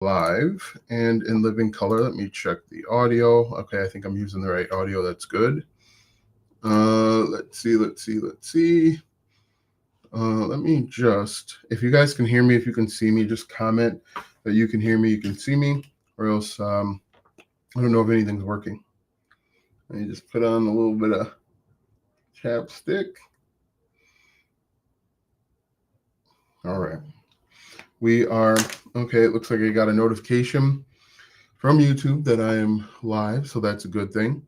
live and in living color. Let me check the audio. Okay, I think I'm using the right audio. That's good. Let's see. Let me just, if you guys can hear me, if you can see me, just comment that you can hear me, you can see me, or else I don't know if anything's working. Let me just put on a little bit of chapstick. All right. We are, okay, it looks like I got a notification from YouTube that I am live, so that's a good thing.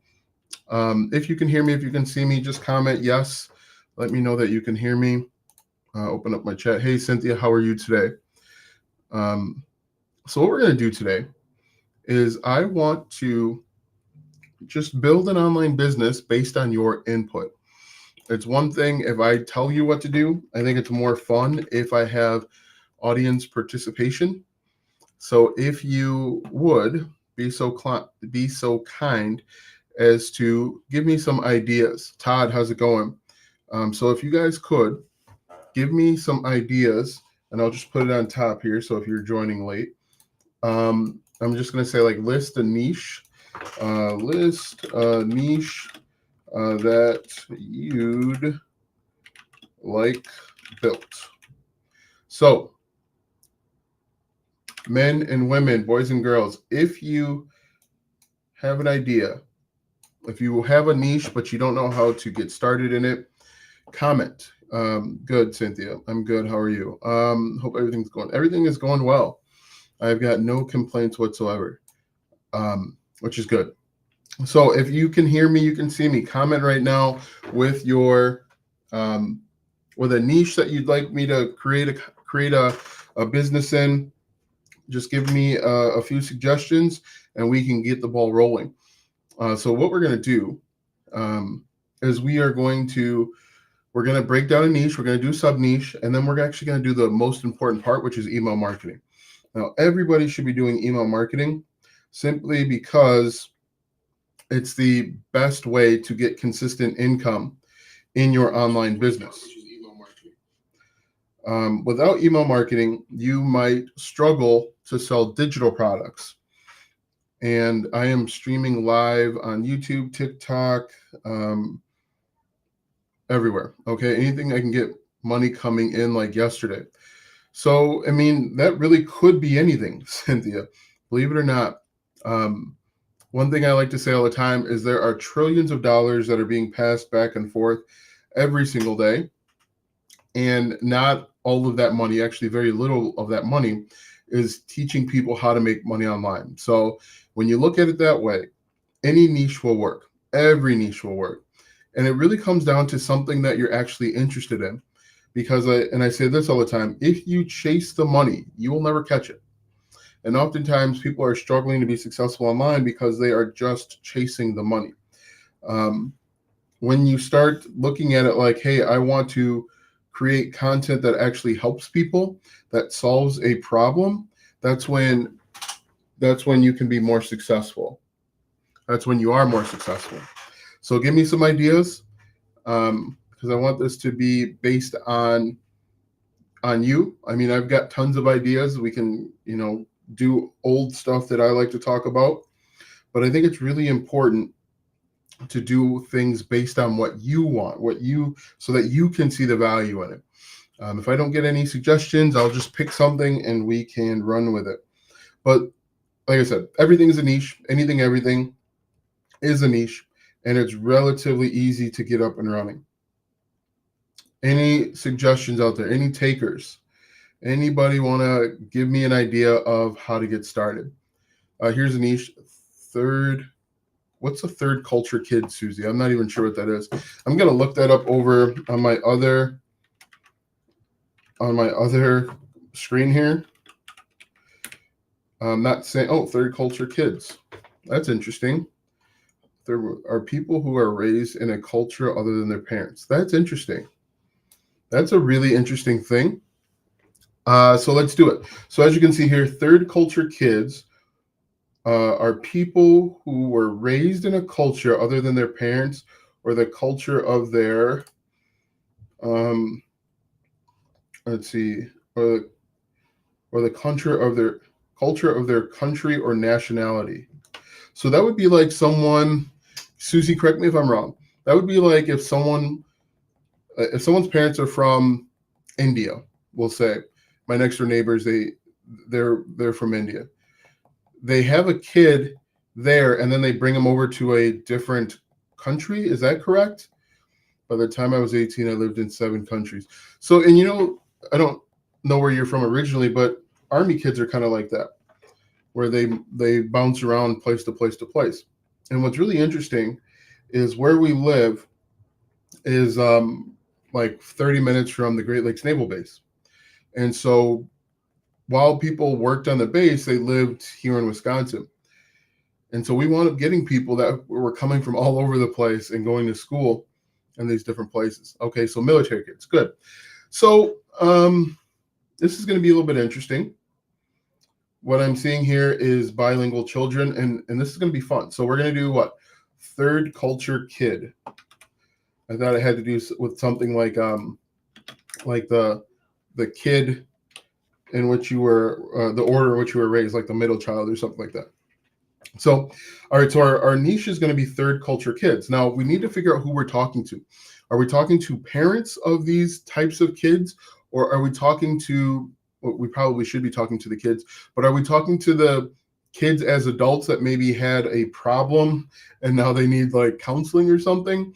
If you can hear me, if you can see me, just comment yes. Let me know that you can hear me. Open up my chat. Hey, Cynthia, how are you today? Um, so, what we're going to do today is I want to just build an online business based on your input. It's one thing if I tell you what to do, I think it's more fun if I have audience participation. So, if you would be so kind as to give me some ideas. Todd, how's it going? So if you guys could give me some ideas, and I'll just put it on top here. So if you're joining late, I'm just gonna say like list a niche that you'd like built. So men and women, boys and girls, if you have an idea, if you have a niche but you don't know how to get started in it, comment. Good, Cynthia. I'm good. How are you? Hope everything is going well. I've got no complaints whatsoever, which is good. So if you can hear me, you can see me. Comment right now with your um, with a niche that you'd like me to create a business in. Just give me a few suggestions, and we can get the ball rolling. So what we're gonna do um, is we're going to break down a niche, we're going to do sub niche, and then we're actually going to do the most important part, which is email marketing. Now, everybody should be doing email marketing simply because it's the best way to get consistent income in your online business. Without email marketing, you might struggle to sell digital products. And I am streaming live on YouTube, TikTok, um, everywhere. Okay, anything I can get money coming in, like yesterday. So, I mean, that really could be anything, Cynthia. Believe it or not. Um, One thing I like to say all the time is there are trillions of dollars that are being passed back and forth every single day. And not all of that money, actually, very little of that money, is teaching people how to make money online. So, when you look at it that way, any niche will work. Every niche will work. And it really comes down to something that you're actually interested in. Because I say this all the time, if you chase the money, you will never catch it. And oftentimes people are struggling to be successful online because they are just chasing the money. Um, when you start looking at it like, hey, I want to create content that actually helps people, that solves a problem, that's when that's when you can be more successful. That's when you are more successful. So give me some ideas, because I want this to be based on you. I mean, I've got tons of ideas. We can, do old stuff that I like to talk about, but I think it's really important to do things based on what you want, so that you can see the value in it. If I don't get any suggestions, I'll just pick something and we can run with it. But like I said, everything is a niche. Everything is a niche, and it's relatively easy to get up and running. Any suggestions out there? Any takers? Anybody want to give me an idea of how to get started? Here's a niche. Third, what's a third culture kid, Susie? I'm not even sure what that is. I'm gonna look that up over on my other screen here. I'm not saying, oh, third culture kids. That's interesting. There are people who are raised in a culture other than their parents. That's interesting. That's a really interesting thing. So let's do it. So as you can see here, third culture kids are people who were raised in a culture other than their parents or the culture of their, um, let's see, or the culture of their culture of their country or nationality. So that would be like someone, Susie, correct me if I'm wrong. That would be like if someone's parents are from India, we'll say, my next door neighbors, they're from India. They have a kid there, and then they bring them over to a different country. Is that correct? By the time I was 18, I lived in 7 countries. So, and I don't know where you're from originally, but Army kids are kind of like that, where they bounce around place to place to place. And what's really interesting is where we live is like 30 minutes from the Great Lakes Naval Base. And so while people worked on the base, they lived here in Wisconsin. And so we wound up getting people that were coming from all over the place and going to school in these different places. Okay, so military kids, good. So this is going to be a little bit interesting. What I'm seeing here is bilingual children, and this is going to be fun. So we're going to do what? Third culture kid. I thought it had to do with something like the kid in which you were, the order in which you were raised, like the middle child or something like that. So, all right, so our niche is going to be third culture kids. Now, we need to figure out who we're talking to. Are we talking to parents of these types of kids, or are we talking to, well, we probably should be talking to the kids, but are we talking to the kids as adults that maybe had a problem and now they need like counseling or something?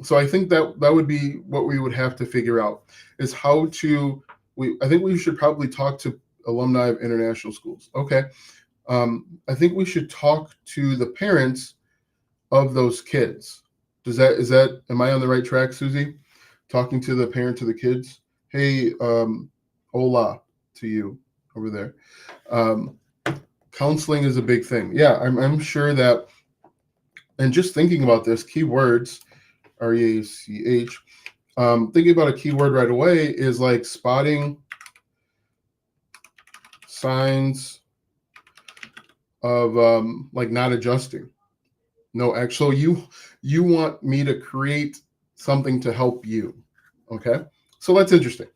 So I think that would be what we would have to figure out, is how to, I think we should probably talk to alumni of international schools. Okay. I think we should talk to the parents of those kids. Am I on the right track, Susie? Talking to the parents of the kids? Hey, hola to you over there. Counseling is a big thing. Yeah, I'm sure that, and just thinking about this, keywords, REACH, thinking about a keyword right away is like spotting signs of like not adjusting. No, actually, you want me to create something to help you. Okay, so that's interesting.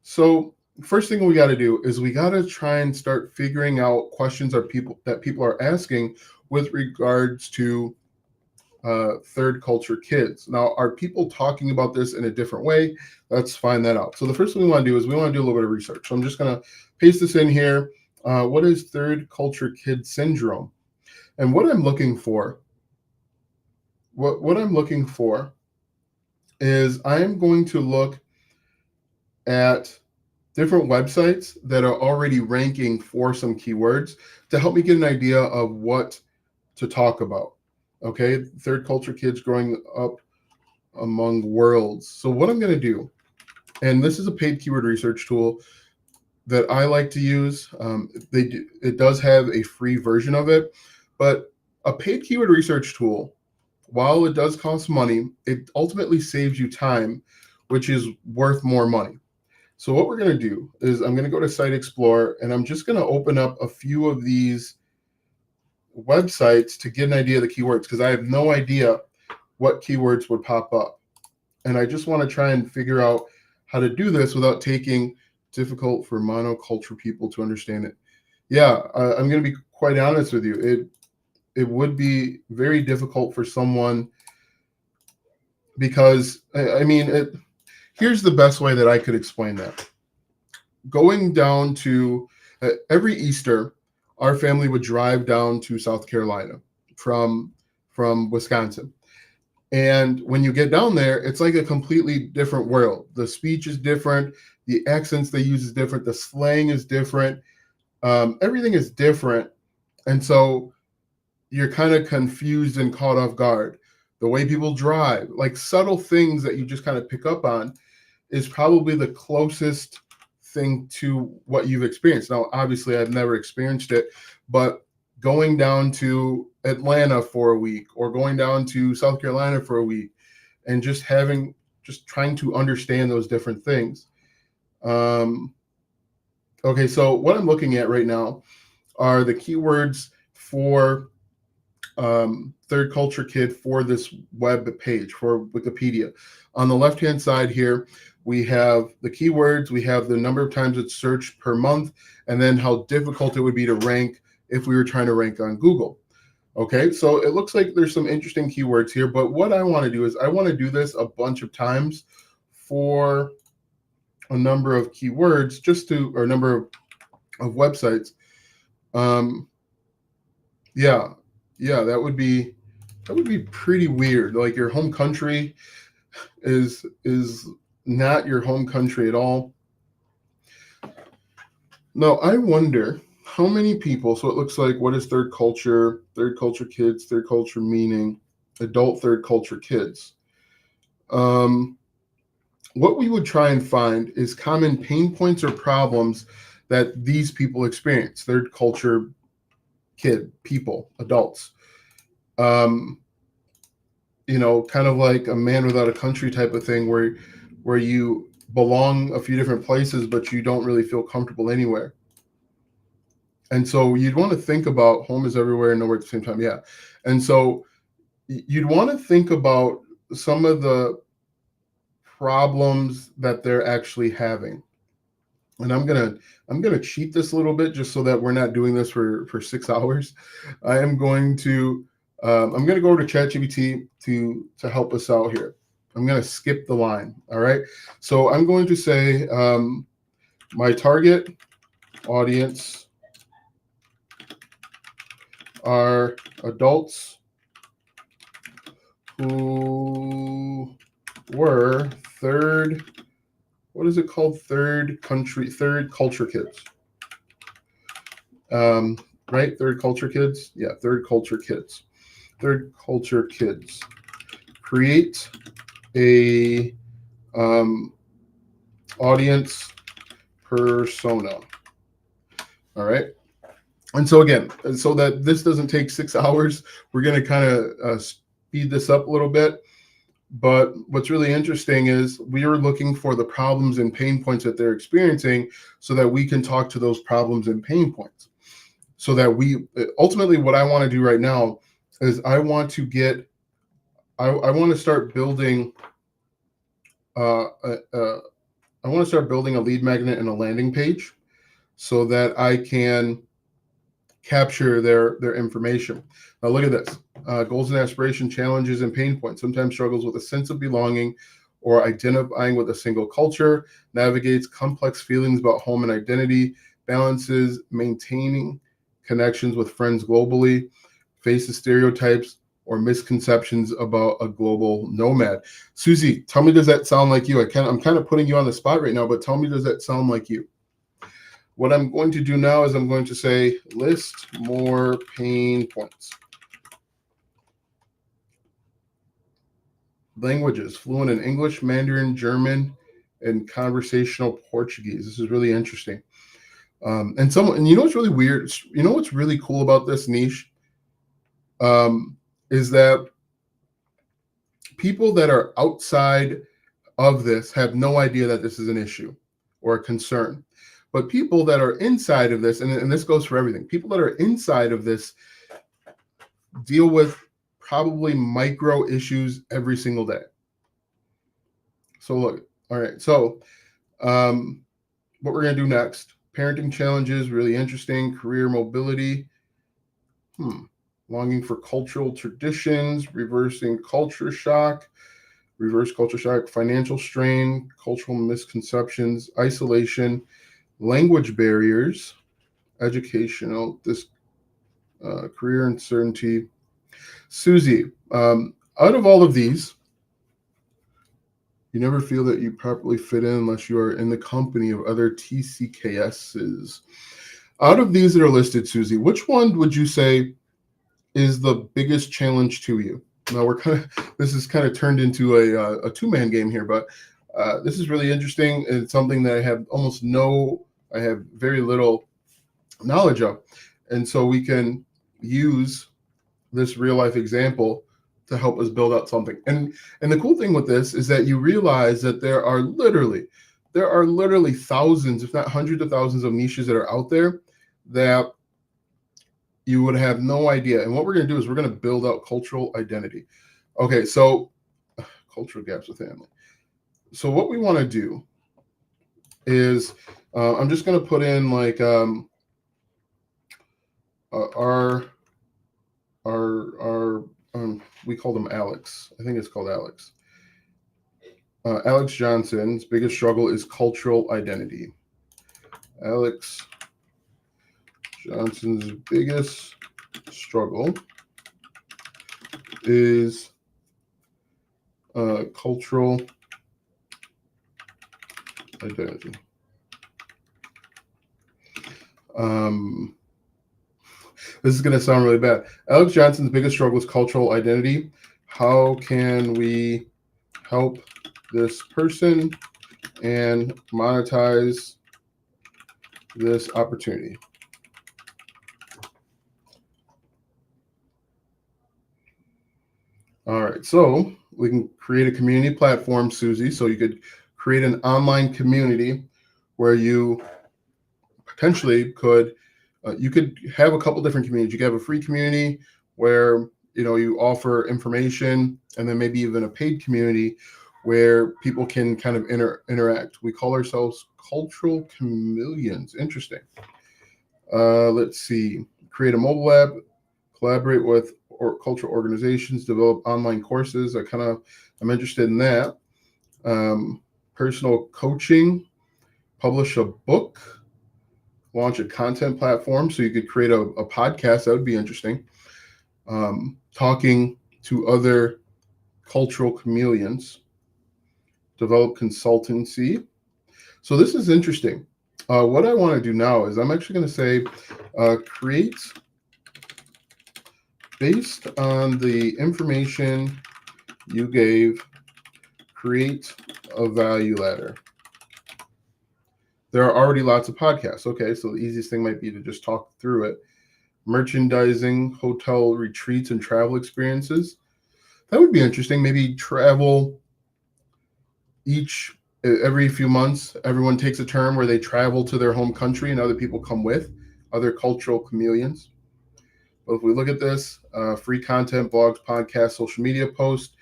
So first thing we got to do is we got to try and start figuring out questions that people are asking with regards to third culture kids. Now, are people talking about this in a different way? Let's find that out. So the first thing we want to do is we want to do a little bit of research. So I'm just going to paste this in here. What is third culture kid syndrome? And what I'm looking for, what I'm looking for is I'm going to look at different websites that are already ranking for some keywords to help me get an idea of what to talk about. Okay, third culture kids growing up among worlds. So what I'm going to do, and this is a paid keyword research tool that I like to use. It does have a free version of it, but a paid keyword research tool, while it does cost money, it ultimately saves you time, which is worth more money. So what we're going to do is I'm going to go to Site Explorer, and I'm just going to open up a few of these websites to get an idea of the keywords, because I have no idea what keywords would pop up. And I just want to try and figure out how to do this without taking difficult for monoculture people to understand it. Yeah, I'm going to be quite honest with you. It would be very difficult for someone, because I mean, here's the best way that I could explain that. Going down to every Easter, our family would drive down to South Carolina from Wisconsin. And when you get down there, it's like a completely different world. The speech is different. The accents they use is different. The slang is different. Everything is different. And so you're kind of confused and caught off guard. The way people drive, like subtle things that you just kind of pick up on, is probably the closest thing to what you've experienced. Now, obviously, I've never experienced it, but going down to Atlanta for a week or going down to South Carolina for a week and just trying to understand those different things. Okay, so what I'm looking at right now are the keywords for Third Culture Kid for this web page for Wikipedia. On the left-hand side here, we have the keywords, we have the number of times it's searched per month, and then how difficult it would be to rank if we were trying to rank on Google. Okay, so it looks like there's some interesting keywords here, but what I want to do is I want to do this a bunch of times for a number of keywords, or a number of websites. Yeah, that would be pretty weird. Like your home country is not your home country at all. Now, I wonder how many people, so it looks like, what is third culture kids, third culture meaning, adult third culture kids. What we would try and find is common pain points or problems that these people experience, third culture kid, people, adults. Kind of like a man without a country type of thing where you belong a few different places, but you don't really feel comfortable anywhere. And so you'd want to think about home is everywhere and nowhere at the same time. Yeah. And so you'd want to think about some of the problems that they're actually having. And I'm gonna cheat this a little bit just so that we're not doing this for 6 hours. I'm going to go to ChatGPT to help us out here. I'm going to skip the line. All right. So I'm going to say my target audience are adults who were third culture kids. Right? Third culture kids? Yeah, third culture kids. Third culture kids. Create a audience persona. All right. And so again, so that this doesn't take 6 hours, we're going to kind of speed this up a little bit. But what's really interesting is we are looking for the problems and pain points that they're experiencing so that we can talk to those problems and pain points. So that we ultimately, what I want to do right now is I want to start building I want to start building a lead magnet and a landing page so that I can capture their information. Now look at this. Goals and aspiration, challenges and pain points. Sometimes struggles with a sense of belonging or identifying with a single culture, navigates complex feelings about home and identity, balances maintaining connections with friends globally, faces stereotypes or misconceptions about a global nomad. Susie, tell me, does that sound like you? I'm kind of putting you on the spot right now, but tell me, does that sound like you? What I'm going to do now is I'm going to say list more pain points. Languages, fluent in English, Mandarin, German, and conversational Portuguese. This is really interesting. And you know what's really weird? You know what's really cool about this niche? Is that people that are outside of this have no idea that this is an issue or a concern. But people that are inside of this, and this goes for everything, people that are inside of this deal with probably micro issues every single day. So look, all right. So what we're going to do next, parenting challenges, really interesting, career mobility, longing for cultural traditions, reverse culture shock, financial strain, cultural misconceptions, isolation, language barriers, educational, career uncertainty. Susie, out of all of these, you never feel that you properly fit in unless you are in the company of other TCKSs. Out of these that are listed, Susie, which one would you say is the biggest challenge to you? Now this is kind of turned into a two-man game here, but this is really interesting. It's something that I have very little knowledge of. And so we can use this real life example to help us build out something. And the cool thing with this is that you realize that there are literally thousands, if not hundreds of thousands of niches that are out there that you would have no idea. And what we're going to do is we're going to build out cultural identity. Okay, so cultural gaps with family. So what we want to do is I'm just going to put in like our we call them Alex. I think it's called Alex. Alex Johnson's biggest struggle is cultural identity. Alex Johnson's biggest struggle is cultural identity. This is going to sound really bad. Alex Johnson's biggest struggle is cultural identity. How can we help this person and monetize this opportunity? All right, so we can create a community platform, Susie. So you could create an online community where you potentially could you could have a couple different communities. You could have a free community where you offer information, and then maybe even a paid community where people can kind of interact. We call ourselves cultural chameleons. Interesting. Let's see. Create a mobile app, collaborate with cultural organizations, develop online courses. I'm interested in that. Personal coaching, publish a book, launch a content platform. So you could create a podcast. That would be interesting. Talking to other cultural chameleons, develop consultancy. So this is interesting. What I want to do now is I'm actually going to say create, based on the information you gave, create a value ladder. There are already lots of podcasts. Okay, so the easiest thing might be to just talk through it. Merchandising, hotel retreats, and travel experiences. That would be interesting. Maybe travel every few months. Everyone takes a turn where they travel to their home country and other people come with, other cultural chameleons. But if we look at this, free content, blogs, podcasts, social media posts,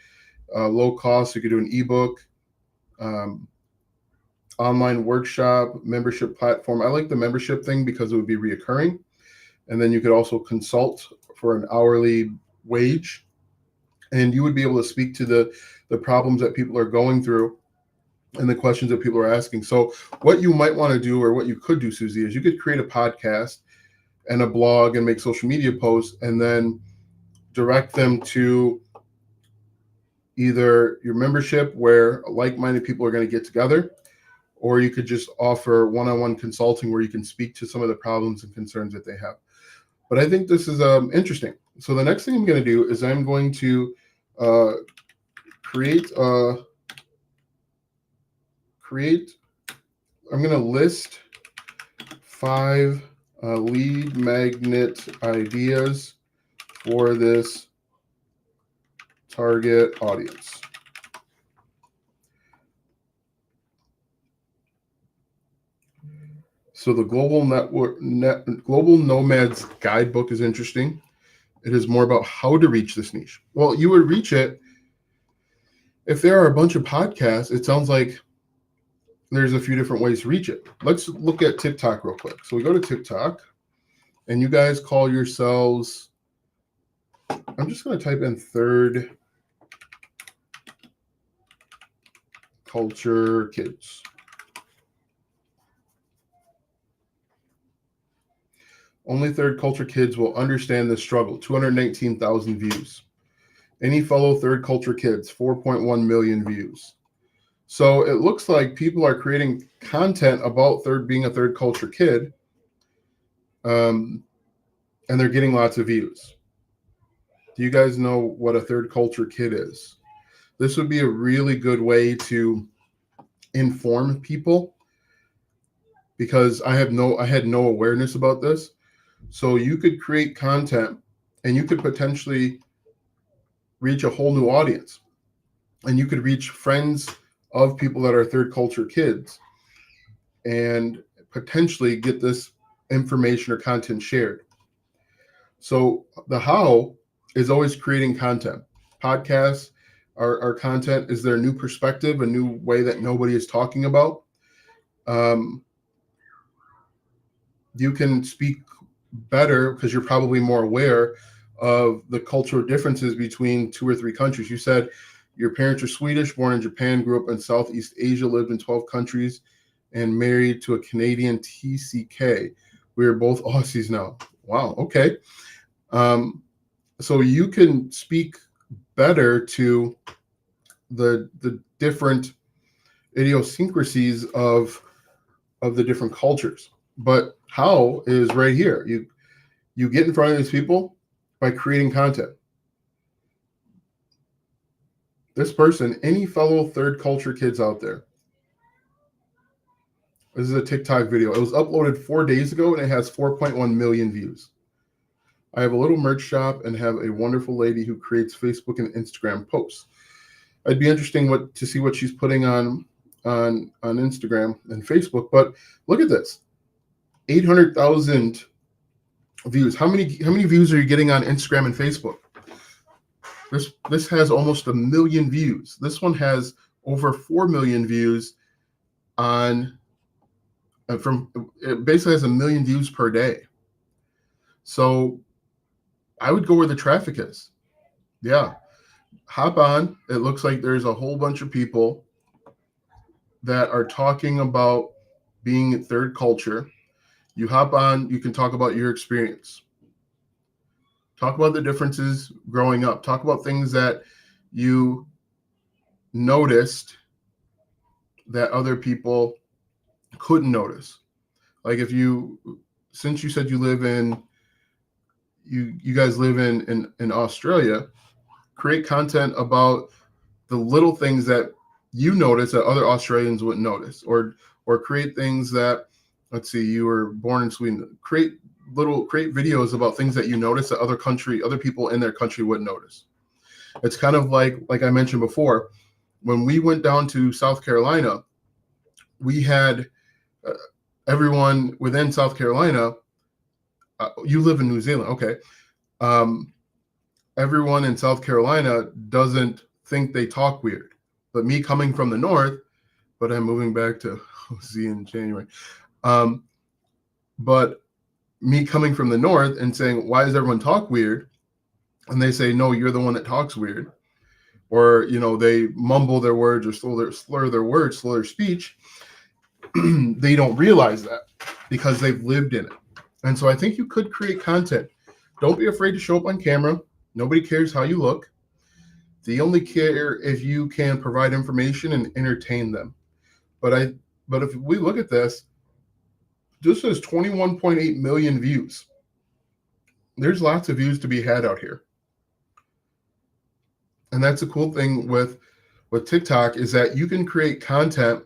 low cost. You could do an ebook, online workshop, membership platform. I like the membership thing because it would be reoccurring. And then you could also consult for an hourly wage. And you would be able to speak to the problems that people are going through and the questions that people are asking. So what you might want to do, or what you could do, Susie, is you could create a podcast and a blog and make social media posts, and then direct them to either your membership where like-minded people are going to get together, or you could just offer one-on-one consulting where you can speak to some of the problems and concerns that they have. But I think this is interesting. So the next thing I'm going to do is I'm going to I'm going to list 5 lead magnet ideas for this target audience. So the Global Nomads Guidebook is interesting. It is more about how to reach this niche. Well, you would reach it if there are a bunch of podcasts. It sounds like there's a few different ways to reach it. Let's look at TikTok real quick. So we go to TikTok, and you guys call yourselves, I'm just going to type in third culture kids. Only third culture kids will understand this struggle. 219,000 views. Any fellow third culture kids, 4.1 million views. So it looks like people are creating content about being a third culture kid, and they're getting lots of views. Do you guys know what a third culture kid is? This would be a really good way to inform people, because I had no awareness about this. So you could create content and you could potentially reach a whole new audience, and you could reach friends of people that are third culture kids and potentially get this information or content shared. So the how is always creating content. Podcasts, our content is their new perspective, a new way that nobody is talking about. Um, you can speak better because you're probably more aware of the cultural differences between 2 or 3 countries. You said your parents are Swedish, born in Japan, grew up in Southeast Asia, lived in 12 countries, and married to a Canadian TCK. We are both Aussies now. Wow. Okay. Um, so you can speak better to the different idiosyncrasies of the different cultures. But how is right here. You get in front of these people by creating content. This person, any fellow third culture kids out there, this is a TikTok video. It was uploaded 4 days ago and it has 4.1 million views. I have a little merch shop and have a wonderful lady who creates Facebook and Instagram posts. It'd be interesting to see what she's putting on Instagram and Facebook. But look at this, 800,000 views. How many views are you getting on Instagram and Facebook? This has almost 1 million views. This one has over 4 million views on it basically has 1 million views per day. So I would go where the traffic is. Yeah. Hop on. It looks like there's a whole bunch of people that are talking about being third culture. You hop on, you can talk about your experience. Talk about the differences growing up. Talk about things that you noticed that other people couldn't notice. Like since you said you live in, you guys live in Australia, create content about the little things that you notice that other Australians wouldn't notice, or create things that, let's see, you were born in Sweden. Create videos about things that you notice that other people in their country wouldn't notice. It's kind of like I mentioned before, when we went down to South Carolina, we had everyone within South Carolina. You live in New Zealand, okay? Everyone in South Carolina doesn't think they talk weird. But me coming from the north, but I'm moving back to OC in January. But me coming from the north and saying, why does everyone talk weird? And they say, no, you're the one that talks weird. Or, they mumble their words or slur their words, slur their speech. They don't realize that because they've lived in it. And so I think you could create content. Don't be afraid to show up on camera. Nobody cares how you look. They only care if you can provide information and entertain them. But if we look at this has 21.8 million views. There's lots of views to be had out here. And that's a cool thing with TikTok, is that you can create content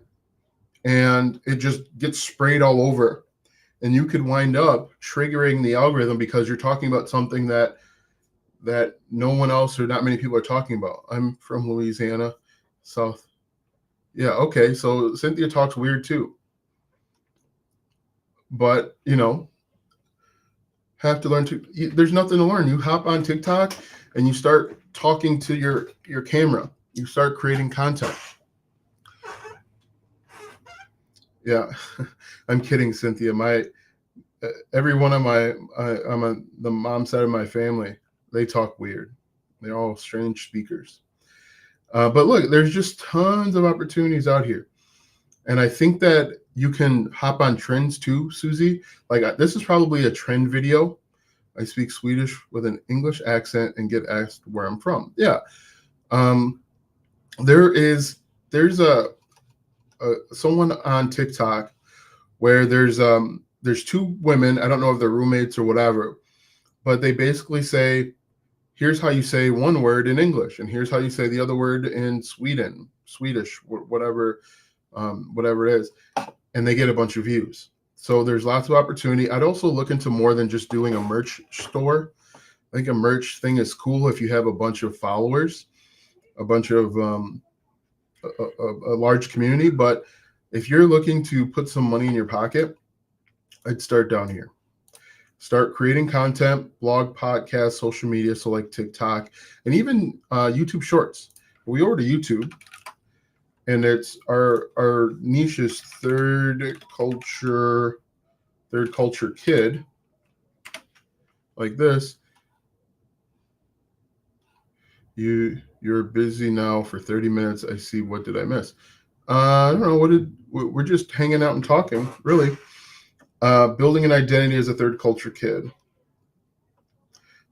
and it just gets sprayed all over. And you could wind up triggering the algorithm because you're talking about something that no one else or not many people are talking about. I'm from Louisiana, South. Yeah, okay. So Cynthia talks weird too. But, have to learn there's nothing to learn. You hop on TikTok and you start talking to your camera. You start creating content. Yeah, I'm kidding, Cynthia. Every one of the mom side of my family, they talk weird. They're all strange speakers. But look, there's just tons of opportunities out here. And I think that you can hop on trends too, Susie. Like, this is probably a trend video. I speak Swedish with an English accent and get asked where I'm from. Yeah. There's someone on TikTok where there's 2 women. I don't know if they're roommates or whatever, but they basically say, here's how you say one word in English, and here's how you say the other word in Swedish, whatever it is. And they get a bunch of views. So there's lots of opportunity. I'd also look into more than just doing a merch store. I think a merch thing is cool if you have a bunch of followers, a bunch of a large community. But if you're looking to put some money in your pocket, I'd start down here. Start creating content, blog, podcast, social media, so like TikTok, and even YouTube Shorts. We over to YouTube, and it's our niche is third culture kid, like this. You're busy now for 30 minutes. I see. What did I miss? I don't know. We're just hanging out and talking, really. Building an identity as a third culture kid.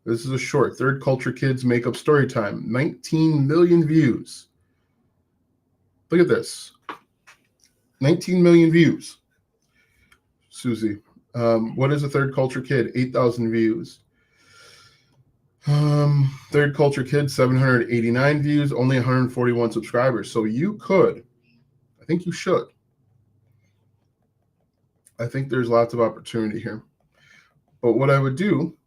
This is a short. Third culture kids make up story time. 19 million views. Look at this. 19 million views. Susie. What is a third culture kid? 8,000 views. Third culture kid, 789 views, only 141 subscribers. So you could, I think you should. I think there's lots of opportunity here. But what I would do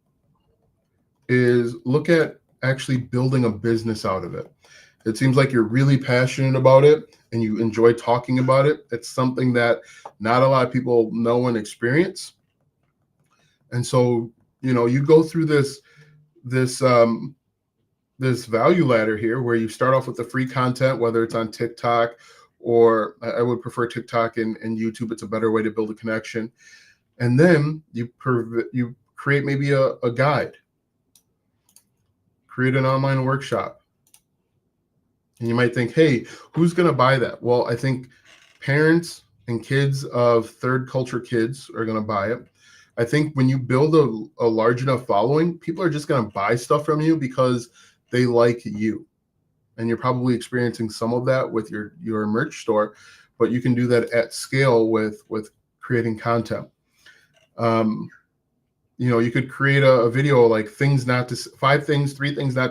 is look at actually building a business out of it. It seems like you're really passionate about it and you enjoy talking about it. It's something that not a lot of people know and experience. And so, you go through this value ladder here where you start off with the free content, whether it's on TikTok, or I would prefer TikTok and YouTube. It's a better way to build a connection. And then you create maybe a guide, create an online workshop. And you might think, hey, who's going to buy that? Well, I think parents and kids of third culture kids are going to buy it. I think when you build a large enough following, people are just going to buy stuff from you because they like you. And you're probably experiencing some of that with your merch store, but you can do that at scale with creating content. You could create a video like 3 things not to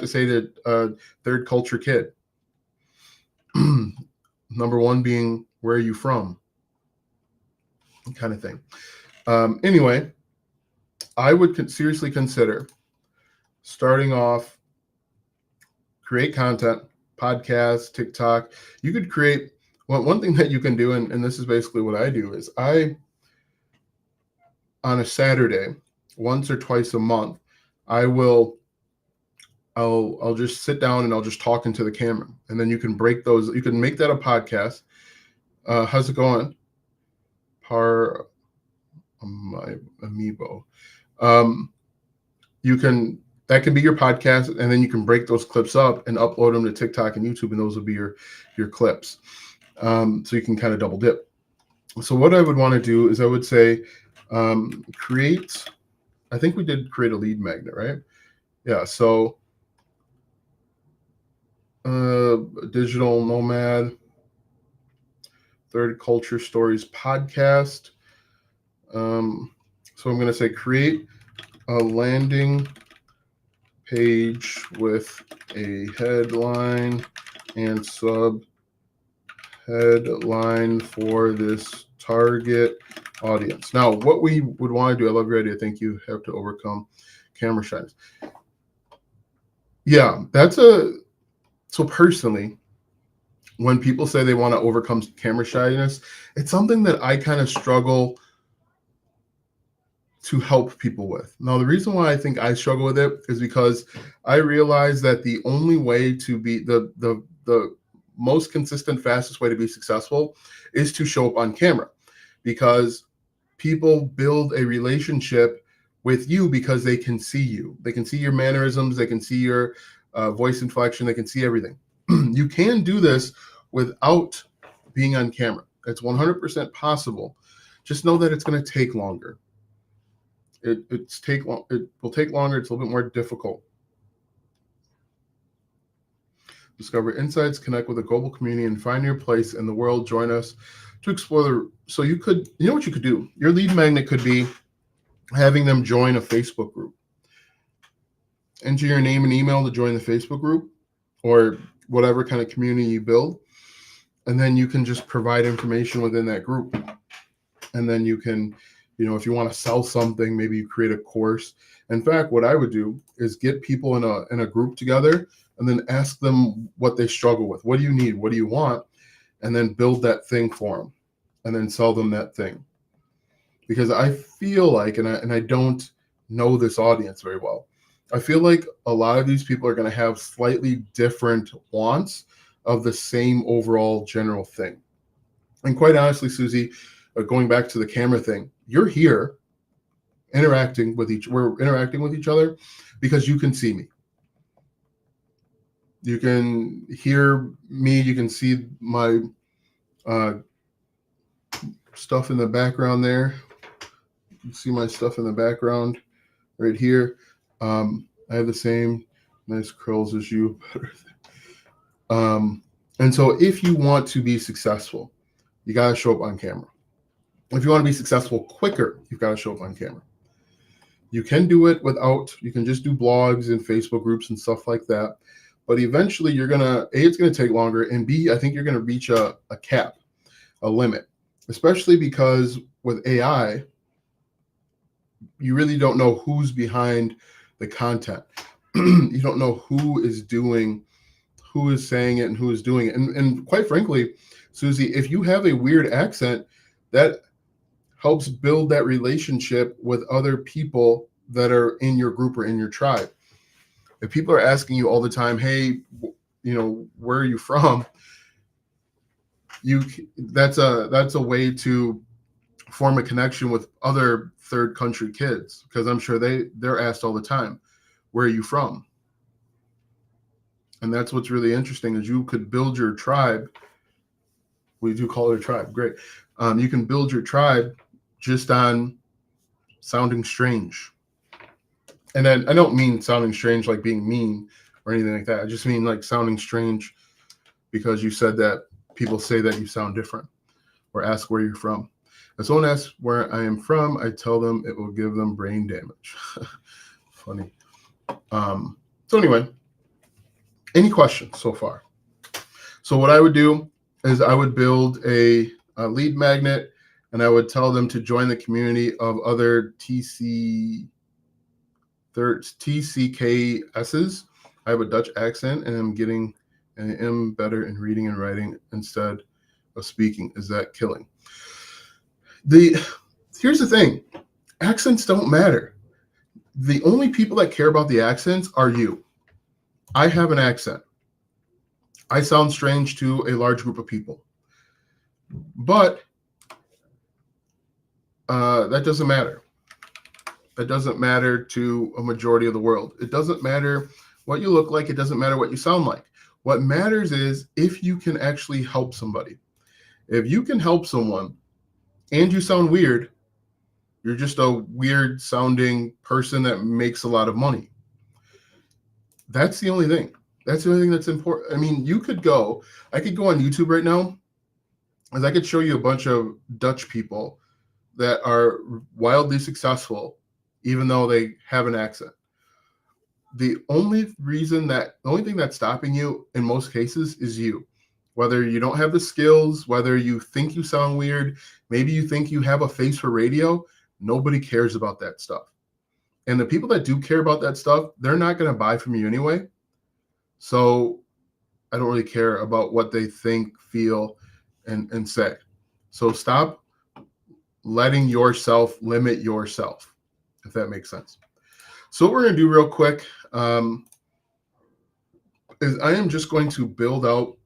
say to a third culture kid. Number 1 being, where are you from? Kind of thing. Anyway, I would seriously consider starting off, create content, podcast, TikTok. You could create one thing that you can do, and this is basically what I do, is on a Saturday, once or twice a month, I'll just sit down and I'll just talk into the camera, and then you can break those. You can make that a podcast. How's it going? My amiibo. That can be your podcast, and then you can break those clips up and upload them to TikTok and YouTube, and those will be your clips. So you can kind of double dip. So what I would want to do is I would say create. I think we did create a lead magnet, right? Yeah. So digital nomad, third culture stories podcast. So I'm going to say create a landing page with a headline and sub headline for this target audience. Now, what we would want to do, I love your idea. I think you have to overcome camera shyness. Yeah, so personally, when people say they want to overcome camera shyness, it's something that I kind of struggle to help people with. Now, the reason why I think I struggle with it is because I realize that the only way to be the most consistent, fastest way to be successful is to show up on camera, because people build a relationship with you because they can see you. They can see your mannerisms. They can see your voice inflection. They can see everything. You can do this without being on camera. It's 100% possible. Just know that it's going to take longer. It will take longer. It's a little bit more difficult. Discover insights, connect with a global community, and find your place in the world. Join us to explore so you know what you could do? Your lead magnet could be having them join a Facebook group. Enter your name and email to join the Facebook group or whatever kind of community you build. And then you can just provide information within that group. And then you can, if you want to sell something, maybe you create a course. In fact, what I would do is get people in a group together and then ask them what they struggle with. What do you need? What do you want? And then build that thing for them and then sell them that thing. Because I feel like, and I don't know this audience very well. I feel like a lot of these people are going to have slightly different wants of the same overall general thing. And quite honestly, Susie, going back to the camera thing, you're here we're interacting with each other because you can see me. You can hear me. You can see my stuff in the background there. You can see my stuff in the background right here. I have the same nice curls as you. And so if you want to be successful, you got to show up on camera. If you want to be successful quicker, you've got to show up on camera. You can do it you can just do blogs and Facebook groups and stuff like that. But eventually it's going to take longer. And B, I think you're going to reach a cap, a limit, especially because with AI, you really don't know who's behind the content. You don't know who is saying it and who is doing it. And quite frankly, Susie, if you have a weird accent, that helps build that relationship with other people that are in your group or in your tribe. If people are asking you all the time, hey, where are you from? That's a way to form a connection with other third country kids, because I'm sure they're asked all the time, where are you from? And that's what's really interesting is you could build your tribe. We do call it a tribe. Great. You can build your tribe just on sounding strange. And then I don't mean sounding strange like being mean or anything like that. I just mean like sounding strange because you said that people say that you sound different or ask where you're from. If someone asks where I am from, I tell them it will give them brain damage. Funny. So anyway, any questions so far? So what I would do is I would build a lead magnet, and I would tell them to join the community of other TCKSs. I have a Dutch accent, and I am better in reading and writing instead of speaking. Is that killing? Here's the thing. Accents don't matter. The only people that care about the accents are you. I have an accent. I sound strange to a large group of people. But that doesn't matter. It doesn't matter to a majority of the world. It doesn't matter what you look like. It doesn't matter what you sound like. What matters is if you can actually help somebody. If you can help someone and you sound weird, you're just a weird sounding person that makes a lot of money. That's the only thing. That's the only thing that's important. I mean, I could go on YouTube right now, and I could show you a bunch of Dutch people that are wildly successful, even though they have an accent. The only thing that's stopping you in most cases is you. Whether you don't have the skills, whether you think you sound weird, maybe you think you have a face for radio, nobody cares about that stuff. And the people that do care about that stuff, they're not going to buy from you anyway. So I don't really care about what they think, feel, and say. So stop letting yourself limit yourself, if that makes sense. So what we're going to do real quick is I am just going to build out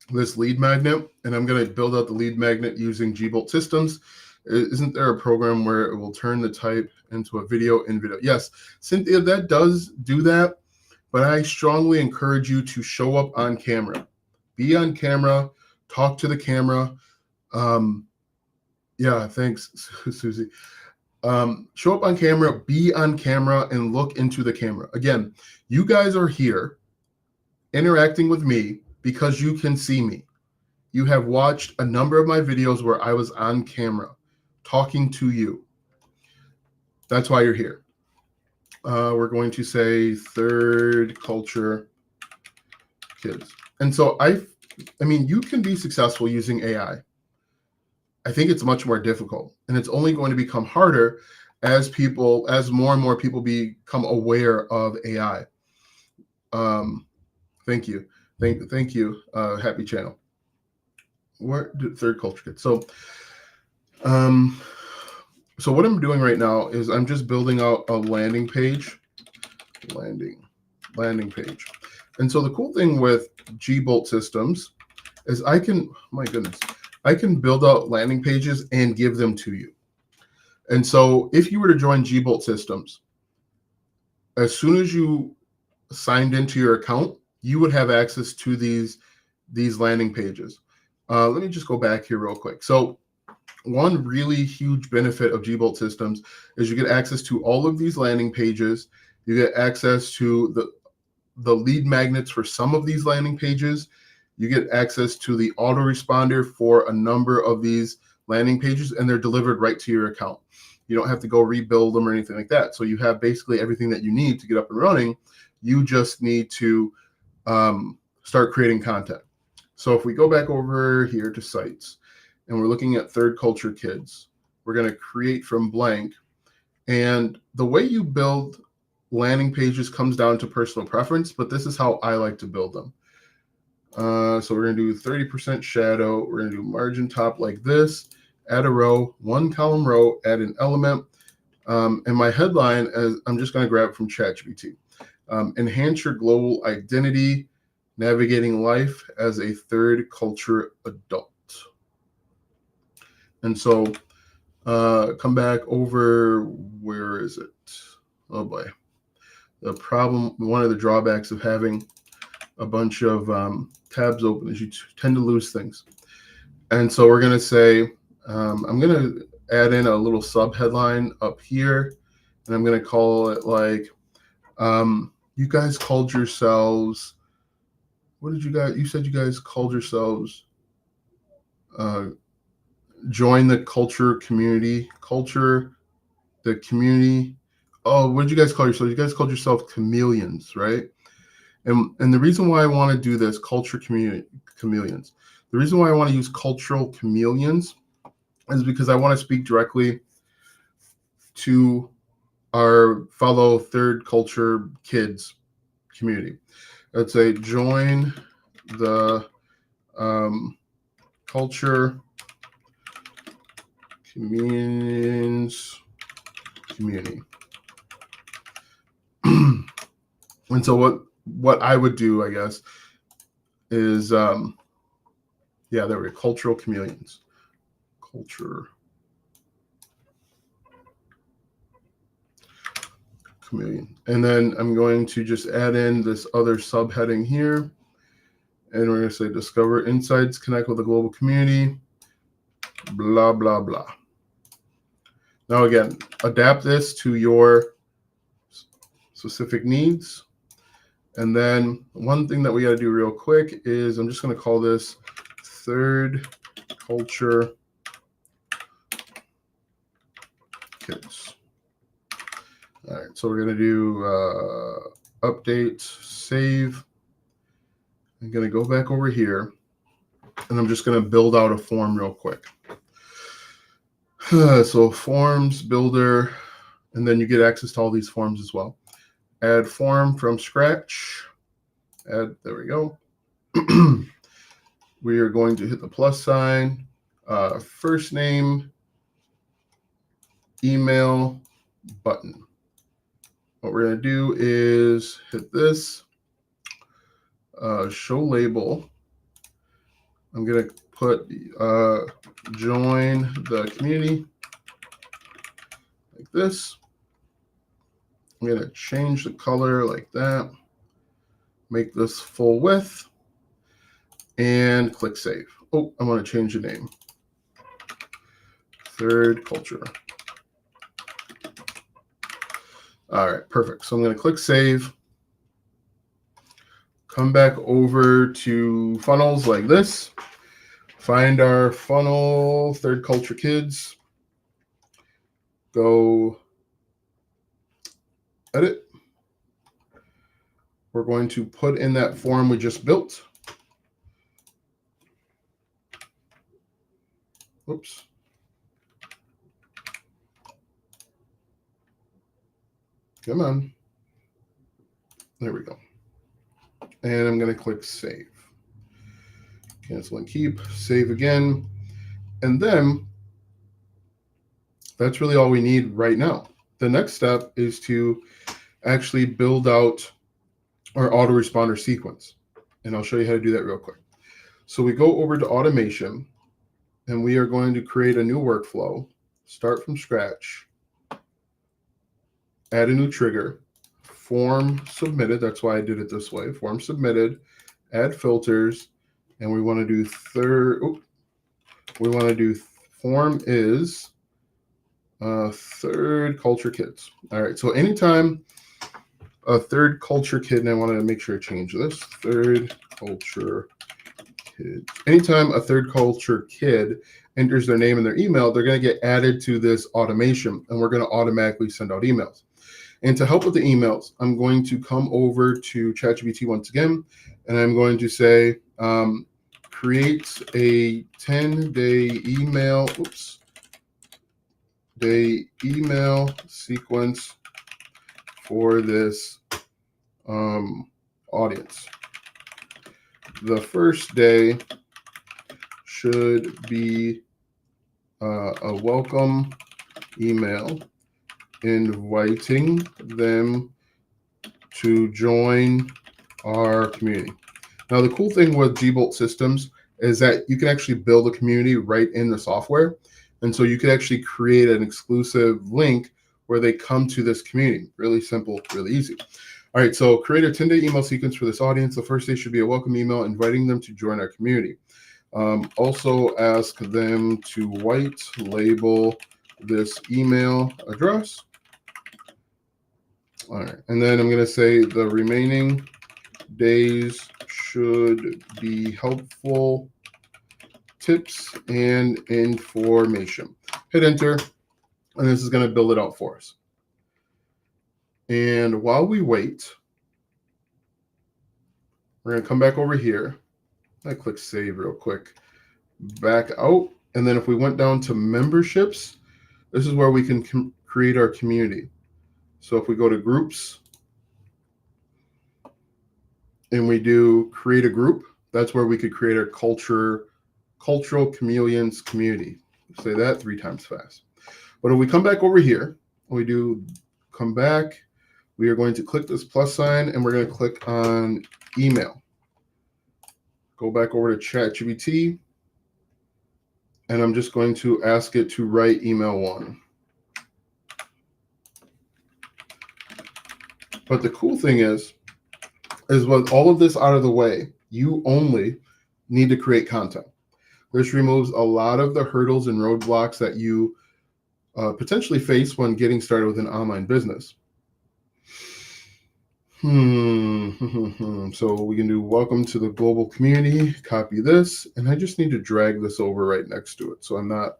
this lead magnet, and I'm going to build out the lead magnet using Gbolt Systems. Isn't there a program where it will turn the type into a video in video? Yes, Cynthia, that does do that, but I strongly encourage you to show up on camera. Be on camera, talk to the camera. Yeah, thanks, Susie. Show up on camera, be on camera, and look into the camera. Again, you guys are here interacting with me because you can see me. You have watched a number of my videos where I was on camera talking to you. That's why you're here. We're going to say third culture kids. And so I mean, you can be successful using AI. I think it's much more difficult, and it's only going to become harder as more and more people become aware of AI. Thank you. Thank you. Happy channel. Where did third culture kids? So So what I'm doing right now is I'm just building out a landing page. Landing page. And so the cool thing with Gbolt systems is I can, my goodness, I can build out landing pages and give them to you. And so if you were to join Gbolt systems, as soon as you signed into your account, you would have access to these landing pages. Let me just go back here real quick. So one really huge benefit of Gbolt systems is you get access to all of these landing pages. You get access to the lead magnets for some of these landing pages. You get access to the autoresponder for a number of these landing pages, and they're delivered right to your account. You don't have to go rebuild them or anything like that. So you have basically everything that you need to get up and running. You just need to start creating content. So if we go back over here to sites and we're looking at Third Culture Kids, we're going to create from blank. And the way you build landing pages comes down to personal preference, but this is how I like to build them. So we're going to do 30% shadow. We're going to do margin top like this, add a row, one column row, add an element. And my headline, I'm just going to grab it from ChatGPT. Enhance your global identity, navigating life as a third culture adult. And so come back over, where is it? Oh boy. The problem, one of the drawbacks of having a bunch of tabs open is you tend to lose things. And so we're going to say, I'm going to add in a little sub headline up here, and I'm going to call it like, you guys called yourselves, what did you guys, you said you guys called yourselves, join the culture community, the community. Oh, what did you guys call yourselves? You guys called yourself chameleons, right? And the reason why I want to do this, culture chameleons, the reason why I want to use cultural chameleons is because I want to speak directly to our fellow third culture kids community. Let's say join the culture chameleons community. And so what I would do, I guess, is yeah, there we go, cultural chameleons. Culture chameleon. And then I'm going to just add in this other subheading here. And we're going to say discover insights, connect with the global community, blah, blah, blah. Now, again, adapt this to your specific needs. And then one thing that we got to do real quick is I'm just going to call this third culture kids. All right, so we're going to do update, save. I'm going to go back over here, and I'm just going to build out a form real quick. So forms builder, and then you get access to all these forms as well. Add form from scratch. Add, there we go. We are going to hit the plus sign, first name, email, button. What we're going to do is hit this, show label. I'm going to put join the community like this. I'm going to change the color like that, make this full width, and click save. Oh, I want to change the name. Third culture. All right, perfect. So I'm going to click save. Come back over to funnels like this. Find our funnel, Third Culture Kids. Go edit. We're going to put in that form we just built. Oops. Come on. There we go. And I'm going to click save. Cancel and keep, save again. And then that's really all we need right now. The next step is to actually build out our autoresponder sequence. And I'll show you how to do that real quick. So we go over to automation, and we are going to create a new workflow, start from scratch, add a new trigger, form submitted. That's why I did it this way. Form submitted, add filters, and we want to do form is third culture kids. All right. So anytime a third culture kid, and I want to make sure I change this, third culture kid. Anytime a third culture kid enters their name and their email, they're going to get added to this automation, and we're going to automatically send out emails. And to help with the emails, I'm going to come over to ChatGPT once again, and I'm going to say, create a 10-day email sequence for this audience. The first day should be a welcome email inviting them to join our community. Now, the cool thing with Gbolt systems is that you can actually build a community right in the software. And so you can actually create an exclusive link where they come to this community. Really simple, really easy. All right, so create a 10-day email sequence for this audience. The first day should be a welcome email inviting them to join our community. Also ask them to white label this email address. All right, and then I'm going to say the remaining days should be helpful tips and information. Hit enter, and this is going to build it out for us. And while we wait, we're going to come back over here. I click save real quick. Back out. And then if we went down to memberships, this is where we can create our community. So if we go to groups and we do create a group, that's where we could create our cultural chameleons community. Say that 3 times fast. But if we come back over here, we do come back, we are going to click this plus sign and we're going to click on email. Go back over to ChatGPT, and I'm just going to ask it to write email 1. But the cool thing is with all of this out of the way, you only need to create content. This removes a lot of the hurdles and roadblocks that you potentially face when getting started with an online business. So we can do welcome to the global community, copy this, and I just need to drag this over right next to it so I'm not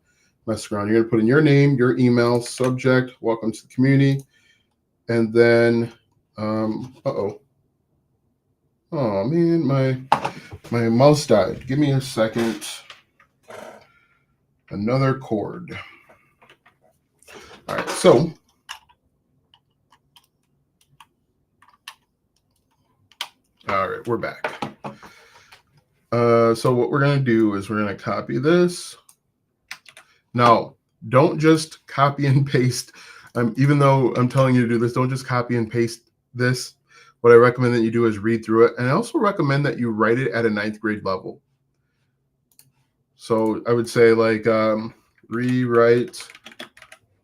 messing around. You're going to put in your name, your email, subject, welcome to the community, and then, oh man, my mouse died. Give me a second. Another cord. All right, so all right, we're back. So what we're going to do is we're going to copy this. Now, don't just copy and paste. Even though I'm telling you to do this, don't just copy and paste this. What I recommend that you do is read through it. And I also recommend that you write it at a 9th grade level. So I would say like rewrite.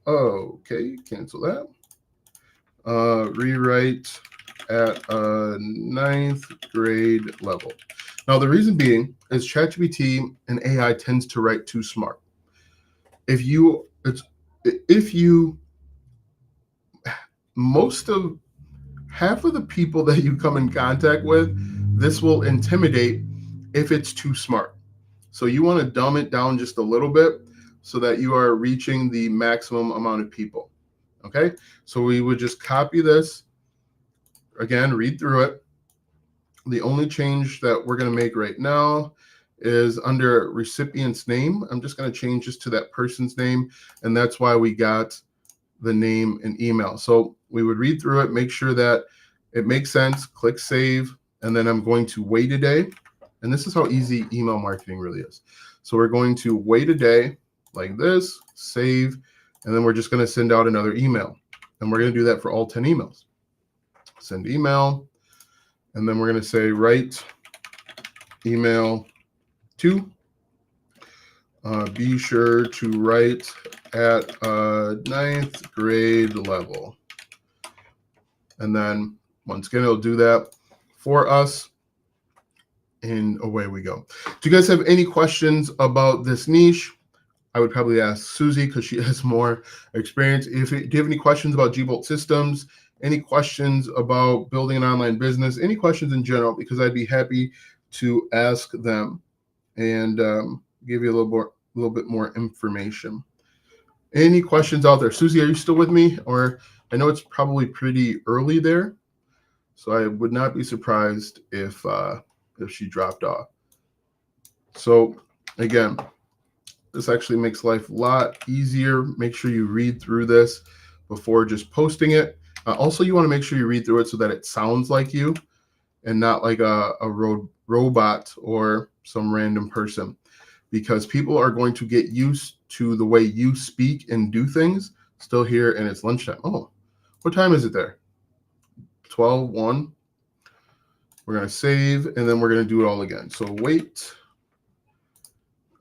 Oh, okay, cancel that. Rewrite at a 9th grade level. Now, the reason being is ChatGPT and AI tends to write too smart. Half of the people that you come in contact with, this will intimidate if it's too smart. So you want to dumb it down just a little bit so that you are reaching the maximum amount of people. Okay, so we would just copy this. Again, read through it. The only change that we're going to make right now is under recipient's name. I'm just going to change this to that person's name, and that's why we got the name and email. So we would read through it, make sure that it makes sense, click save, and then I'm going to wait a day. And this is how easy email marketing really is. So we're going to wait a day like this, save, And then we're just going to send out another email. And we're going to do that for all 10 emails. Send email. And then we're going to say write email to. Be sure to write at ninth grade level. And then once again, it'll do that for us. And away we go. Do you guys have any questions about this niche? I would probably ask Susie because she has more experience. If you have any questions about G-Bolt Systems, any questions about building an online business, any questions in general, because I'd be happy to ask them and give you a little bit more information. Any questions out there? Susie, are you still with me? Or I know it's probably pretty early there, so I would not be surprised if she dropped off. So again, this actually makes life a lot easier. Make sure you read through this before just posting it. Also, you want to make sure you read through it so that it sounds like you and not like a robot or some random person, because people are going to get used to the way you speak and do things. Still here, and it's lunchtime. Oh, what time is it there? 12:01. We're going to save, and then we're going to do it all again. So wait.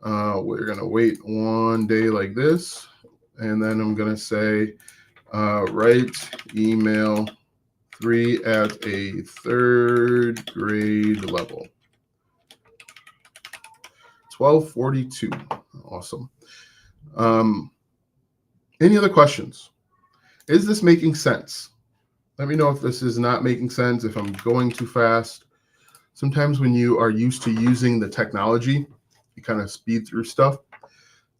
We're going to wait one day like this, and then I'm going to say write email 3 at a 3rd grade level. 12:42. Awesome. Any other questions? Is this making sense? Let me know if this is not making sense, if I'm going too fast. Sometimes when you are used to using the technology, you kind of speed through stuff.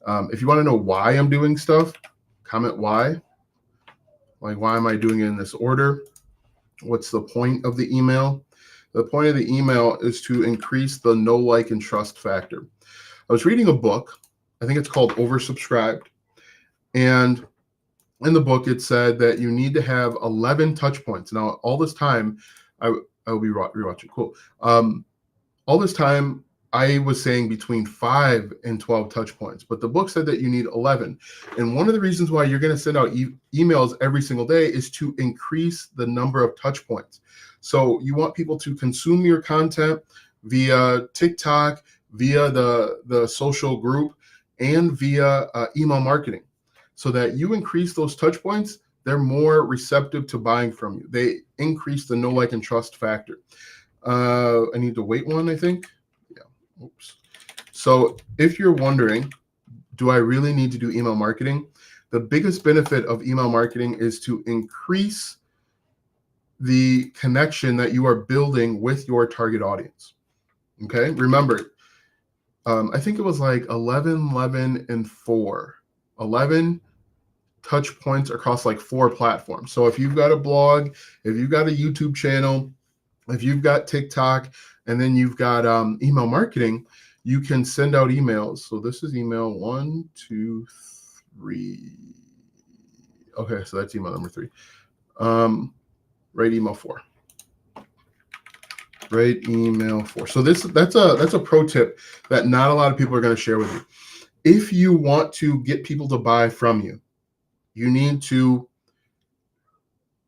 If you want to know why I'm doing stuff, comment why. Like, why am I doing it in this order? What's the point of the email? The point of the email is to increase the know, like, and trust factor. I was reading a book. I think it's called Oversubscribed. And in the book, it said that you need to have 11 touch points. Now, all this time, I'll be rewatching. Cool. All this time, I was saying between 5 and 12 touch points, but the book said that you need 11. And one of the reasons why you're going to send out emails every single day is to increase the number of touch points. So you want people to consume your content via TikTok, via the social group, and via email marketing, so that you increase those touch points. They're more receptive to buying from you. They increase the know, like, and trust factor. I need to wait one, I think. Yeah. Oops. So if you're wondering, do I really need to do email marketing? The biggest benefit of email marketing is to increase the connection that you are building with your target audience. Okay. Remember, I think it was like 11, 11, and 4. 11 touch points across like 4 platforms. So if you've got a blog, if you've got a YouTube channel, if you've got TikTok, and then you've got email marketing, you can send out emails. So this is email 1, 2, 3. Okay, so that's email number 3. Write email 4. Write email 4. So that's a pro tip that not a lot of people are going to share with you. If you want to get people to buy from you, you need to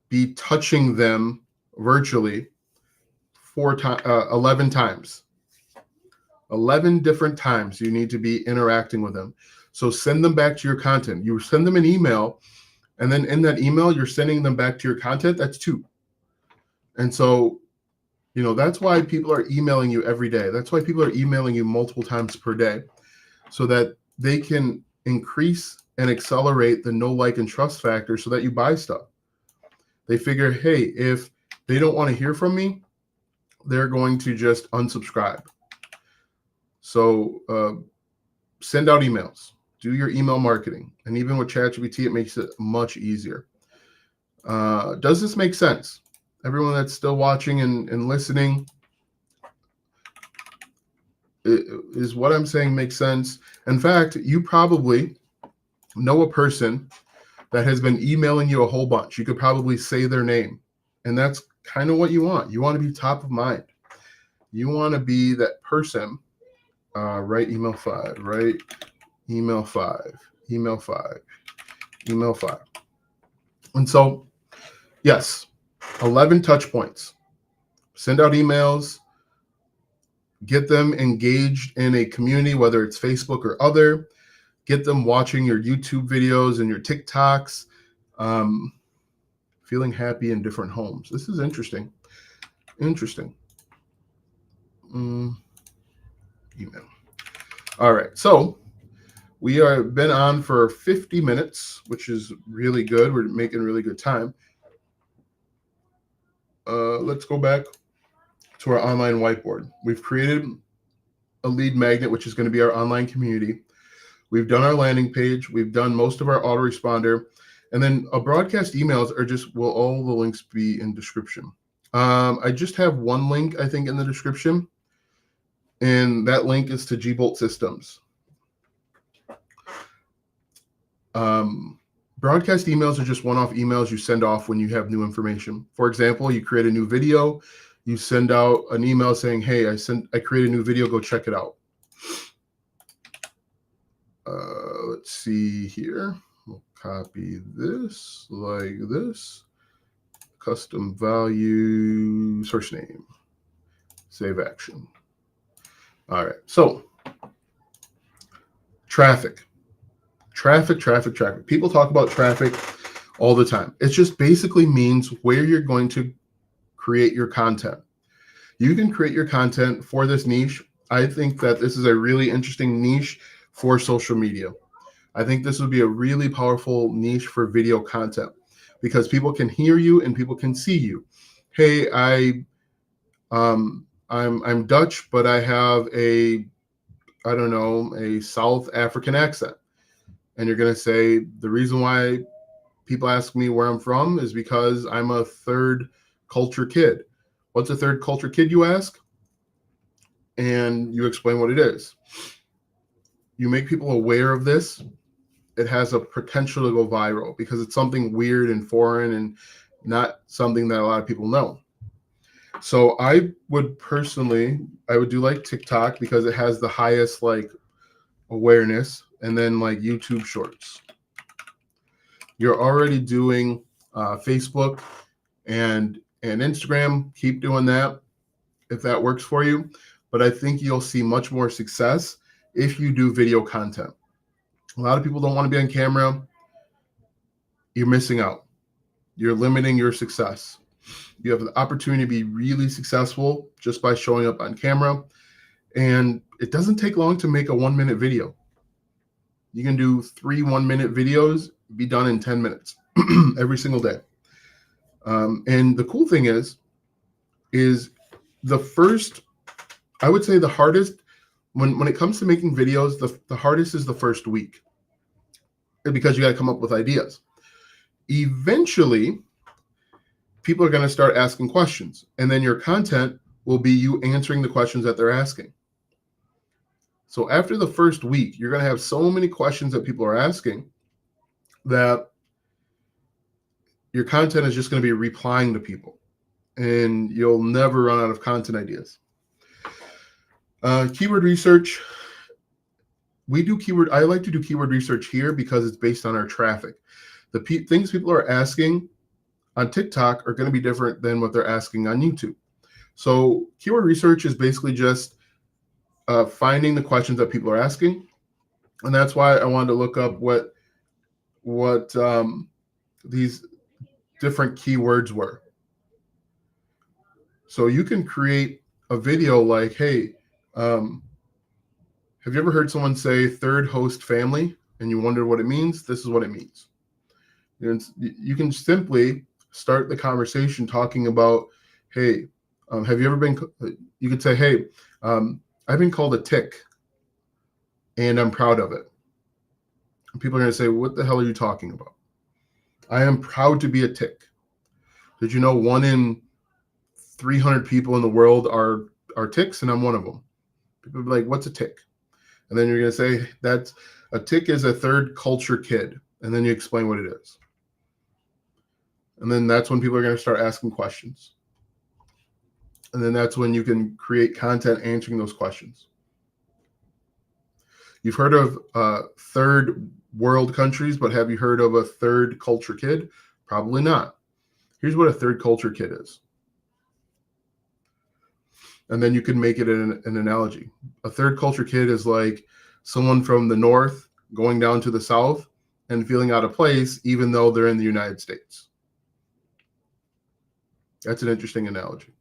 be touching them virtually 11 times. 11 different times you need to be interacting with them. So send them back to your content. You send them an email, and then in that email, you're sending them back to your content. That's 2. And so, that's why people are emailing you every day. That's why people are emailing you multiple times per day, so that they can increase and accelerate the know, like, and trust factor so that you buy stuff. They figure, hey, if they don't want to hear from me, they're going to just unsubscribe. So send out emails, do your email marketing. And even with ChatGPT, it makes it much easier. Does this make sense? Everyone that's still watching and listening, is what I'm saying make sense? In fact, you probably know a person that has been emailing you a whole bunch. You could probably say their name, and that's kind of what you want. You want to be top of mind. You want to be that person. Write email 5, write email 5, email 5, email5. And so, yes, 11 touch points. Send out emails, get them engaged in a community, whether it's Facebook or other, get them watching your YouTube videos and your TikToks, feeling happy in different homes. This is interesting. Interesting. Email. All right. So we have been on for 50 minutes, which is really good. We're making really good time. Let's go back to our online whiteboard. We've created a lead magnet, which is going to be our online community. We've done our landing page. We've done most of our autoresponder. And then a broadcast emails are just, will all the links be in description? I just have one link, I think, in the description. And that link is to G-Bolt Systems. Broadcast emails are just one-off emails you send off when you have new information. For example, you create a new video, you send out an email saying, hey, I created a new video, go check it out. Let's see here. We'll copy this like this. Custom value, source name, save action. All right, so traffic. People talk about traffic all the time. It just basically means where you're going to create your content. You can create your content for this niche. I think that this is a really interesting niche for social media. I think this would be a really powerful niche for video content because people can hear you and people can see you. Hey, I'm Dutch, but I have a South African accent. And you're going to say, the reason why people ask me where I'm from is because I'm a third culture kid. What's a third culture kid, you ask? And you explain what it is. You make people aware of this. It has a potential to go viral because it's something weird and foreign and not something that a lot of people know. So I would do like TikTok because it has the highest like awareness, and then like YouTube Shorts. You're already doing Facebook and Instagram. Keep doing that if that works for you. But I think you'll see much more success if you do video content. A lot of people don't want to be on camera. You're missing out. You're limiting your success. You have the opportunity to be really successful just by showing up on camera. And it doesn't take long to make a 1-minute video. You can do 3 1-minute videos, be done in 10 minutes every single day. And the cool thing is the first, I would say the hardest, when it comes to making videos, the hardest is the first week because you got to come up with ideas. Eventually, people are going to start asking questions, and then your content will be you answering the questions that they're asking. So after the first week, you're going to have so many questions that people are asking that your content is just going to be replying to people, and you'll never run out of content ideas. Keyword research. I like to do keyword research here because it's based on our traffic. The things people are asking on TikTok are going to be different than what they're asking on YouTube. So keyword research is basically just finding the questions that people are asking. And that's why I wanted to look up what these different keywords were. So you can create a video like, hey, have you ever heard someone say third host family and you wonder what it means? This is what it means. And you can simply start the conversation talking about, hey, have you ever been, you could say, hey, I've been called a tick and I'm proud of it. And people are going to say, what the hell are you talking about? I am proud to be a tick. Did you know 1 in 300 people in the world are ticks, and I'm one of them? People will be like, what's a tick? And then you're going to say that's a tick is a third culture kid. And then you explain what it is. And then that's when people are going to start asking questions. And then that's when you can create content answering those questions. You've heard of third world countries, but have you heard of a third culture kid? Probably not. Here's what a third culture kid is. And then you can make it an analogy. A third culture kid is like someone from the north going down to the south and feeling out of place, even though they're in the United States. That's an interesting analogy.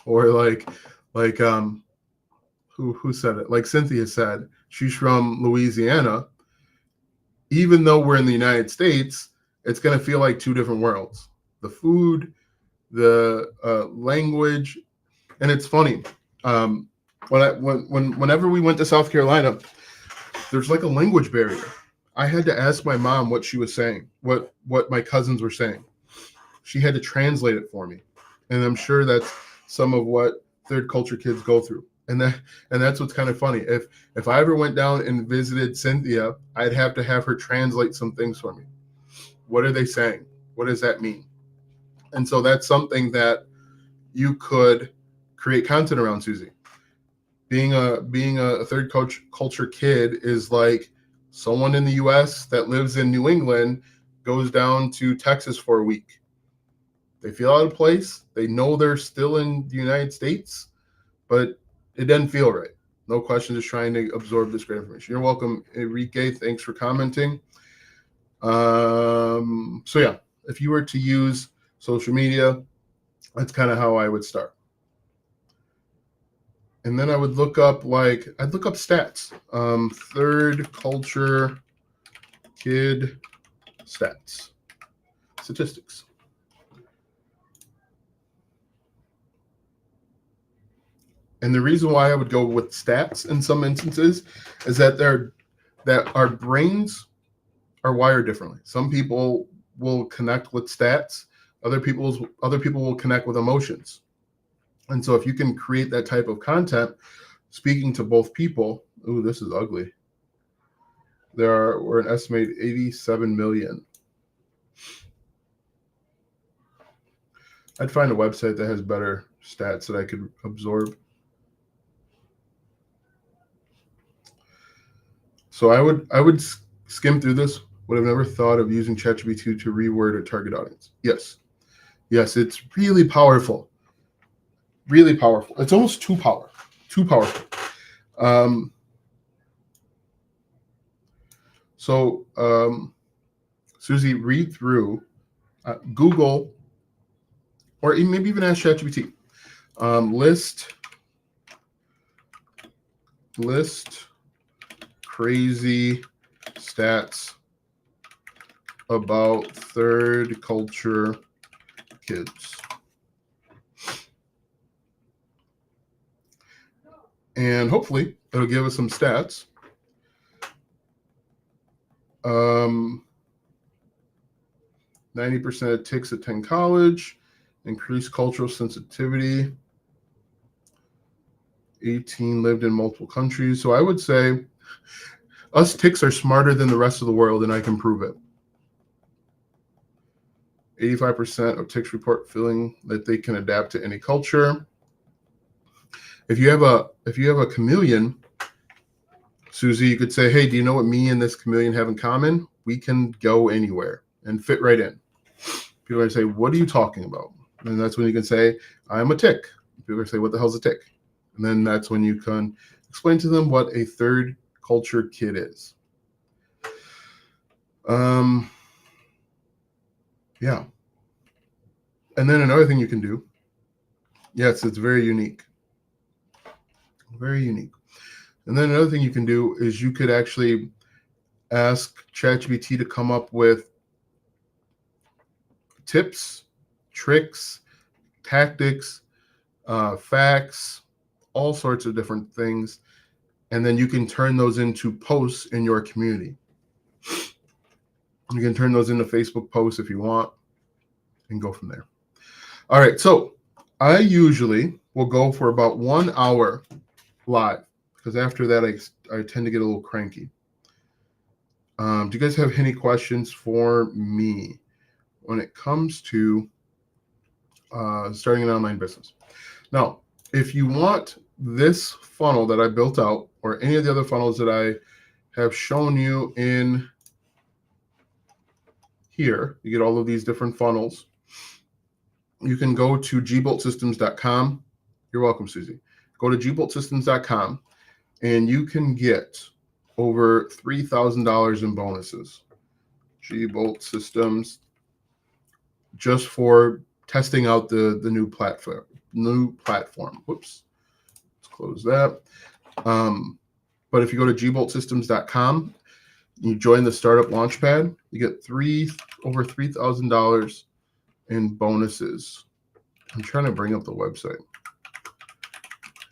Or who said it? Like Cynthia said, she's from Louisiana. Even though we're in the United States, it's going to feel like two different worlds. The food, the language, and it's funny. Whenever we went to South Carolina, there's like a language barrier. I had to ask my mom what she was saying, what my cousins were saying. She had to translate it for me, and I'm sure that's some of what third culture kids go through. And that's what's kind of funny. If I ever went down and visited Cynthia, I'd have to have her translate some things for me. What are they saying? What does that mean? And so that's something that you could create content around, Susie. Being a third culture kid is like someone in the US that lives in New England goes down to Texas for a week. They feel out of place. They know they're still in the United States, but it doesn't feel right. No question, just trying to absorb this great information. You're welcome, Enrique. Thanks for commenting. So yeah, if you were to use social media, that's kind of how I would start. And then I would look up stats. Third culture kid stats, statistics. And the reason why I would go with stats in some instances is that our brains are wired differently. Some people will connect with stats. Other people will connect with emotions. And so if you can create that type of content, speaking to both people, ooh, this is ugly. We're an estimated 87 million. I'd find a website that has better stats that I could absorb. So I would skim through this. Would have never thought of using ChatGPT to reword a target audience. Yes, it's really powerful. Really powerful. It's almost too powerful. Susie, read through, Google, or maybe even ask ChatGPT. List crazy stats about third culture kids. And hopefully it'll give us some stats. 90% of ticks attend college, increased cultural sensitivity, 18 lived in multiple countries. So I would say us ticks are smarter than the rest of the world, and I can prove it. 85% of ticks report feeling that they can adapt to any culture. If you have a chameleon, Susie, you could say, hey, do you know what me and this chameleon have in common? We can go anywhere and fit right in. People are going to say, what are you talking about? And that's when you can say, I'm a tick. People are going to say, what the hell's a tick? And then that's when you can explain to them what a third culture kid is. Yeah. And then another thing you can do, yes, it's very unique. Very unique. And then another thing you can do is you could actually ask ChatGPT to come up with tips, tricks, tactics, facts, all sorts of different things. And then you can turn those into posts in your community. You can turn those into Facebook posts if you want and go from there. All right. So I usually will go for about 1 hour live because after that, I tend to get a little cranky. Do you guys have any questions for me when it comes to starting an online business? Now, if you want this funnel that I built out or any of the other funnels that I have shown you in here, you get all of these different funnels. You can go to gboltsystems.com. You're welcome, Susie. Go to gboltsystems.com and you can get over $3,000 in bonuses. Gbolt Systems, just for testing out the new platform. Whoops. Let's close that. But if you go to gboltsystems.com, you join the Startup Launchpad, you get over $3,000 in bonuses. I'm trying to bring up the website.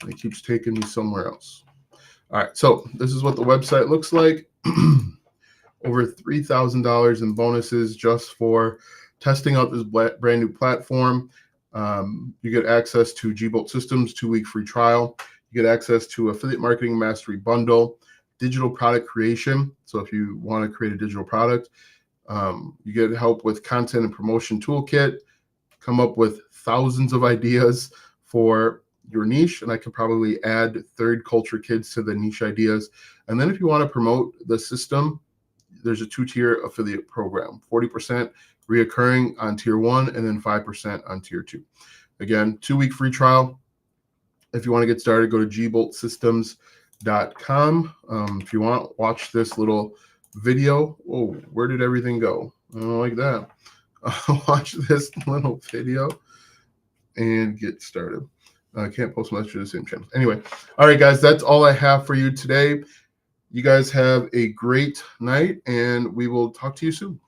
It keeps taking me somewhere else. All right, so this is what the website looks like. Over $3,000 in bonuses just for testing out this brand new platform. You get access to Gbolt Systems 2-week free trial. You get access to Affiliate Marketing Mastery Bundle, digital product creation. So if you want to create a digital product, you get help with content and promotion toolkit, come up with thousands of ideas for your niche. And I could probably add third culture kids to the niche ideas. And then if you want to promote the system, there's a 2-tier affiliate program, 40% reoccurring on tier 1 and then 5% on tier 2. Again, 2-week free trial. If you want to get started, go to gboltsystems.com. If you want, watch this little video. Oh, where did everything go? I don't like that. Watch this little video and get started. I can't post much to the same channel. Anyway, all right, guys, that's all I have for you today. You guys have a great night, and we will talk to you soon.